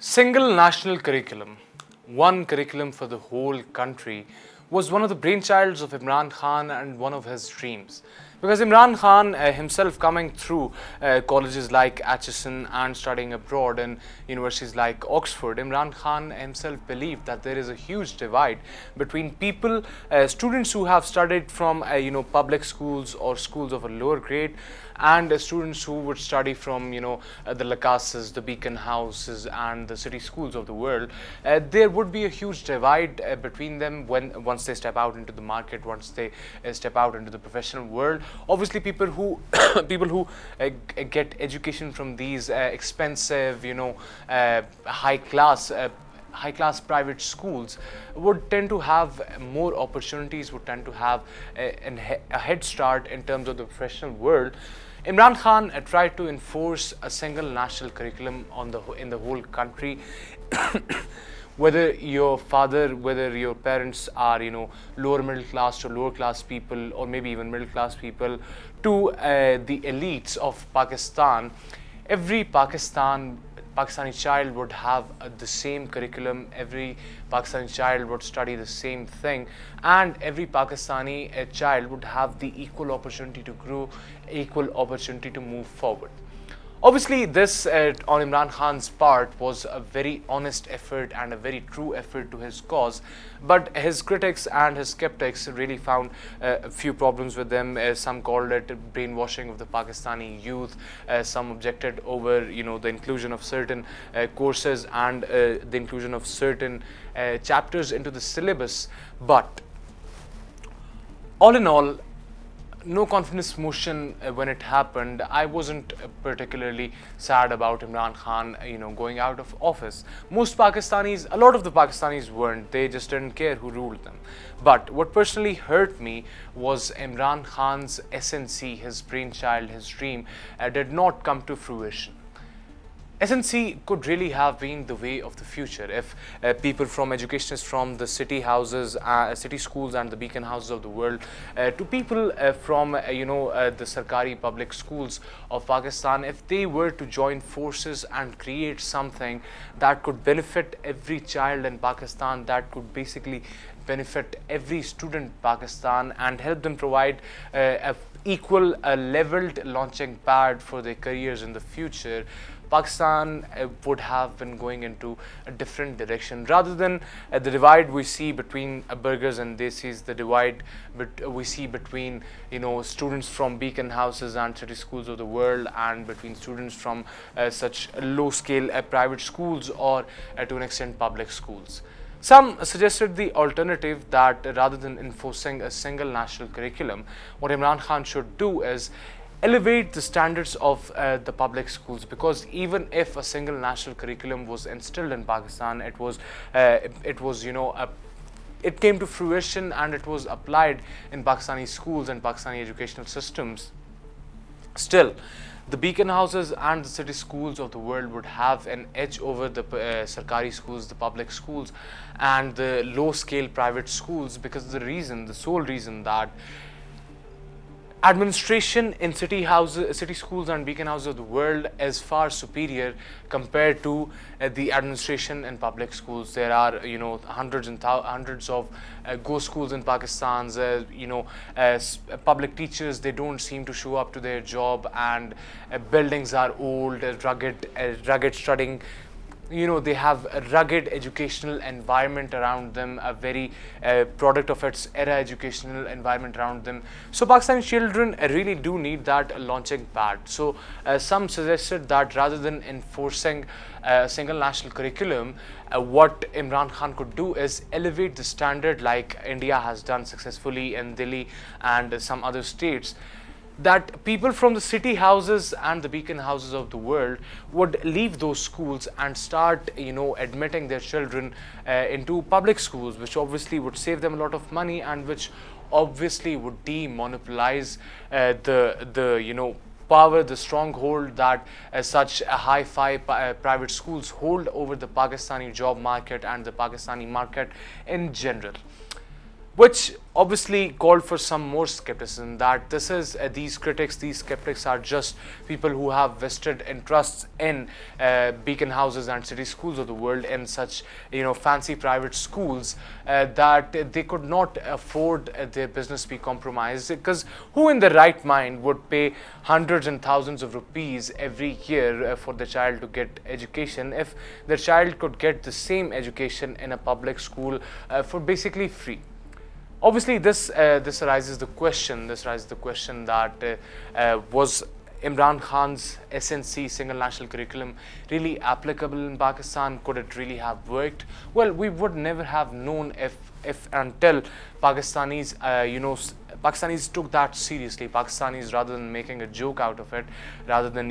Single national curriculum, one curriculum for the whole country, was one of the brainchilds of Imran Khan and one of his dreams. Because Imran Khan himself coming through colleges like Atchison and studying abroad in universities like Oxford, Imran Khan himself believed that there is a huge divide between people, students who have studied from public schools or schools of a lower grade, and students who would study from the Lacasses, the Beacon Houses, and the city schools of the world. There would be a huge divide between them once they step out into the market, once they step out into the professional world. Obviously, people who people who get education from these expensive, high class private schools would tend to have more opportunities, would tend to have a head start in terms of the professional world. Imran Khan tried to enforce a single national curriculum in the whole country. Whether your parents are lower middle class to lower class people, or maybe even middle class people, to the elites of Pakistan, every Pakistani child would have the same curriculum, every Pakistani child would study the same thing, and every Pakistani child would have the equal opportunity to grow, equal opportunity to move forward. Obviously, this on Imran Khan's part was a very honest effort and a very true effort to his cause, but his critics and his skeptics really found a few problems with them. Some called it brainwashing of the Pakistani youth. Some objected over the inclusion of certain courses and the inclusion of certain chapters into the syllabus. But all in all, no confidence motion when it happened. I wasn't particularly sad about Imran Khan, going out of office. A lot of the Pakistanis weren't. They just didn't care who ruled them. But what personally hurt me was Imran Khan's SNC, his brainchild, his dream, did not come to fruition. SNC could really have been the way of the future if people from educationists from the city houses, city schools, and the Beacon Houses of the world, to people from the Sarkari public schools of Pakistan, if they were to join forces and create something that could benefit every child in Pakistan, that could basically benefit every student in Pakistan and help them provide a equal, leveled launching pad for their careers in the future, Pakistan would have been going into a different direction. Rather than the divide we see between burgers and desis, the divide we see between students from Beacon Houses and city schools of the world, and between students from such low scale private schools, or to an extent public schools. Some suggested the alternative, that rather than enforcing a single national curriculum, what Imran Khan should do is elevate the standards of the public schools, because even if a single national curriculum was instilled in Pakistan, it came to fruition and it was applied in Pakistani schools and Pakistani educational systems. Still, the Beacon Houses and the city schools of the world would have an edge over the Sarkari schools, the public schools, and the low-scale private schools, because the sole reason that administration in city schools and Beacon Houses of the world is far superior compared to the administration in public schools. There are hundreds of ghost schools in Pakistan. Public teachers, they don't seem to show up to their job, and buildings are old, rugged studying. They have a rugged educational environment around them, a very product of its era educational environment around them. So Pakistani children really do need that launching pad. So some suggested that rather than enforcing a single national curriculum, what Imran Khan could do is elevate the standard, like India has done successfully in Delhi and some other states, that people from the city houses and the Beacon Houses of the world would leave those schools and start admitting their children into public schools, which obviously would save them a lot of money, and which obviously would demonopolize the power, the stronghold that such high-fi private schools hold over the Pakistani job market and the Pakistani market in general. which obviously called for some more skepticism that this is these critics, these skeptics are just people who have vested interests in beacon houses and city schools of the world, in such fancy private schools, that they could not afford their business be compromised, because who in the right mind would pay hundreds and thousands of rupees every year for the child to get education if the child could get the same education in a public school for basically free? Obviously, this arises the question. This raises the question that was Imran Khan's SNC, single national curriculum, really applicable in Pakistan? Could it really have worked? Well, we would never have known if until Pakistanis, Pakistanis took that seriously. Pakistanis, rather than making a joke out of it, rather than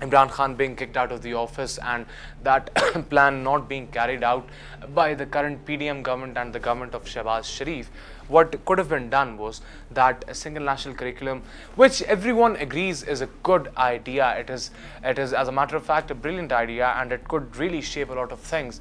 Imran Khan being kicked out of the office and that plan not being carried out by the current PDM government and the government of Shehbaz Sharif, what could have been done was that a single national curriculum, which everyone agrees is a good idea, it is as a matter of fact a brilliant idea, and it could really shape a lot of things.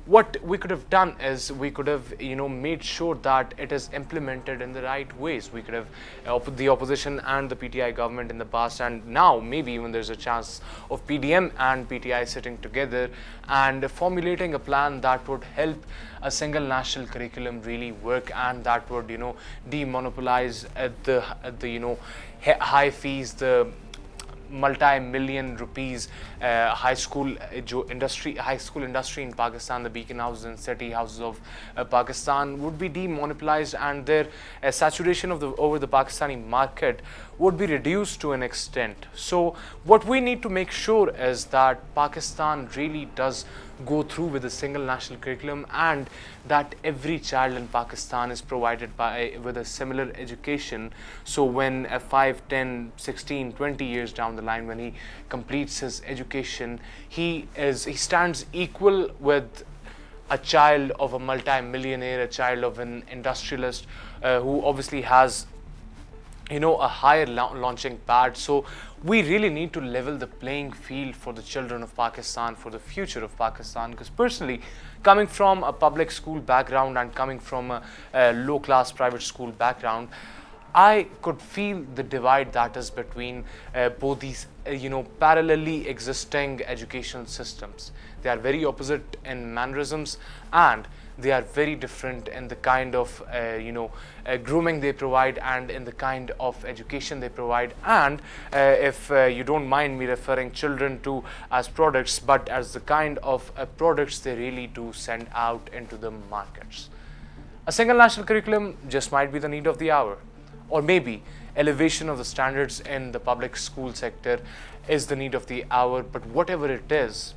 What we could have done is we could have made sure that it is implemented in the right ways. We could have the opposition and the PTI government in the past, and now maybe even there's a chance of PDM and PTI sitting together and formulating a plan that would help a single national curriculum really work, and that would demonopolize the high fees, the multi-million rupees high school industry in Pakistan. The beacon houses and city houses of Pakistan would be demonopolized, and their saturation of over the Pakistani market would be reduced to an extent. So what we need to make sure is that Pakistan really does go through with a single national curriculum, and that every child in Pakistan is provided with a similar education. So when 5, 10, 16, 20 years down the line, when he completes his education, he stands equal with a child of a multi-millionaire, a child of an industrialist who obviously has a higher launching pad. So we really need to level the playing field for the children of Pakistan, for the future of Pakistan. Because personally, coming from a public school background and coming from a low-class private school background, I could feel the divide that is between both these parallelly existing educational systems. They are very opposite in mannerisms, and they are very different in the kind of grooming they provide and in the kind of education they provide. And if you don't mind me referring children to as products, but as the kind of products they really do send out into the markets. A single national curriculum just might be the need of the hour, or maybe elevation of the standards in the public school sector is the need of the hour. But whatever it is,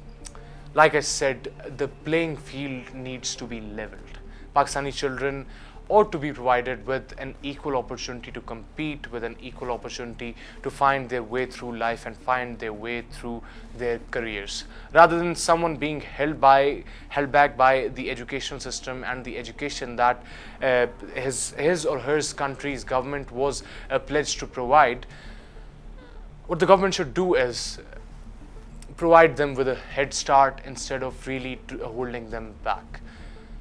like I said, the playing field needs to be leveled. Pakistani children ought to be provided with an equal opportunity to compete, with an equal opportunity to find their way through life and find their way through their careers, rather than someone being held back by the educational system and the education that his or her country's government was pledged to provide. What the government should do is provide them with a head start instead of really holding them back.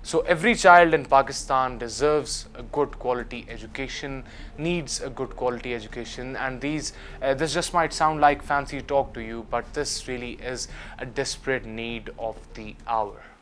So every child in Pakistan deserves a good quality education, needs a good quality education, and this just might sound like fancy talk to you, but this really is a desperate need of the hour.